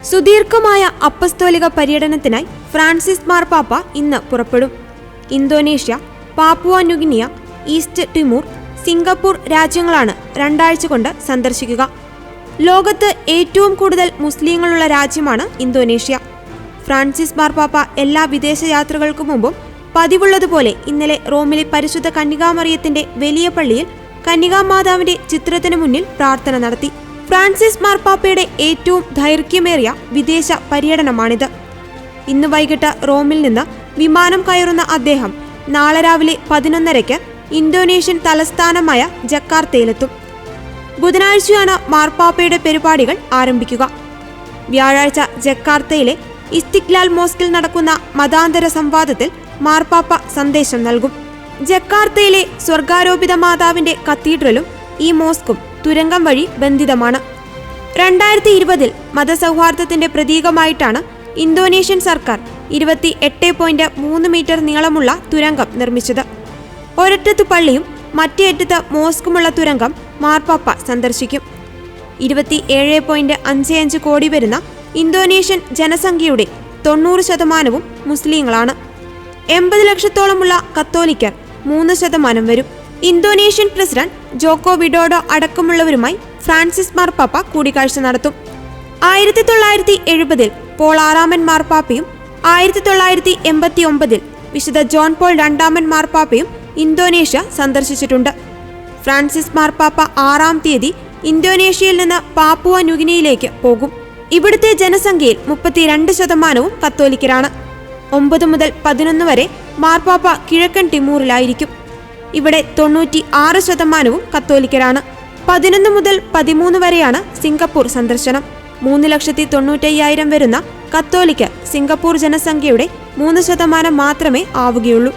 സുദീർഘമായ അപ്പസ്തോലിക പര്യടനത്തിനായി ഫ്രാൻസിസ് മാർപ്പാപ്പ ഇന്ന് പുറപ്പെടും. Indonesia, Papua New Guinea, east ടിമൂർ, Singapore രാജ്യങ്ങളാണ് 2 ആഴ്ച കൊണ്ട് സന്ദർശിക്കുക. ലോകത്ത് ഏറ്റവും കൂടുതൽ മുസ്ലിങ്ങളുള്ള രാജ്യമാണ് ഇന്തോനേഷ്യ. ഫ്രാൻസിസ് മാർപ്പാപ്പ എല്ലാ വിദേശ യാത്രകൾക്കു മുമ്പും പതിവുള്ളതുപോലെ ഇന്നലെ റോമിലെ പരിശുദ്ധ കന്യകാമറിയത്തിന്റെ വലിയ പള്ളിയിൽ കന്യകാമാതാവിന്റെ ചിത്രത്തിനു മുന്നിൽ പ്രാർത്ഥന നടത്തി. ഫ്രാൻസിസ് മാർപ്പാപ്പയുടെ ഏറ്റവും ദൈർഘ്യമേറിയ വിദേശ പര്യടനമാണിത്. ഇന്ന് വൈകിട്ട് റോമിൽ നിന്ന് വിമാനം കയറുന്ന അദ്ദേഹം നാളെ രാവിലെ 11:30 ഇന്തോനേഷ്യൻ തലസ്ഥാനമായ ജക്കാർത്തയിലെത്തും. ബുധനാഴ്ചയാണ് മാർപ്പാപ്പയുടെ പരിപാടികൾ ആരംഭിക്കുക. വ്യാഴാഴ്ച ജക്കാർത്തയിലെ ഇസ്തിക്ലാൽ മോസ്കിൽ നടക്കുന്ന മതാന്തര സംവാദത്തിൽ മാർപ്പാപ്പ സന്ദേശം നൽകും. ജക്കാർത്തയിലെ സ്വർഗാരോപിത മാതാവിന്റെ കത്തീഡ്രലും ഈ മോസ്കും തുരങ്കം വഴി ബന്ധിതമാണ്. 2020 മതസൗഹാർദ്ദത്തിന്റെ പ്രതീകമായിട്ടാണ് ഇന്തോനേഷ്യൻ സർക്കാർ 28.3 മീറ്റർ നീളമുള്ള തുരങ്കം നിർമ്മിച്ചത്. ഒരറ്റത്ത് പള്ളിയും മറ്റേ അറ്റത്ത് മോസ്കുമുള്ള തുരങ്കം മാർപ്പാപ്പ സന്ദർശിക്കും. 27.55 കോടി വരുന്ന ഇന്തോനേഷ്യൻ ജനസംഖ്യയുടെ 90% മുസ്ലിങ്ങളാണ്. 80 ലക്ഷത്തോളമുള്ള കത്തോലിക്കർ 3% വരും. ഇന്തോനേഷ്യൻ പ്രസിഡന്റ് ജോക്കോ വിഡോഡോ അടക്കമുള്ളവരുമായി ഫ്രാൻസിസ് മാർപ്പാപ്പ കൂടിക്കാഴ്ച നടത്തും. 1970 പോൾ 6 മാർപ്പാപ്പയും 1989 വിശുദ്ധ ജോൺ പോൾ 2 മാർപ്പാപ്പയും ഇന്തോനേഷ്യ സന്ദർശിച്ചിട്ടുണ്ട്. ഫ്രാൻസിസ് മാർപ്പാപ്പ 6 തീയതി ഇന്തോനേഷ്യയിൽ നിന്ന് പാപ്പുവ ന്യൂഗിനിയയിലേക്ക് പോകും. ഇവിടുത്തെ ജനസംഖ്യയിൽ 32% കത്തോലിക്കരാണ്. 9 മുതൽ 11 വരെ മാർപ്പാപ്പ കിഴക്കൻ ടിമൂറിലായിരിക്കും. ഇവിടെ 96% കത്തോലിക്കരാണ്. 11 മുതൽ 13 വരെയാണ് സിംഗപ്പൂർ സന്ദർശനം. 3,95,000 വരുന്ന കത്തോലിക്കർ സിംഗപ്പൂർ ജനസംഖ്യയുടെ 3% മാത്രമേ ആവുകയുള്ളൂ.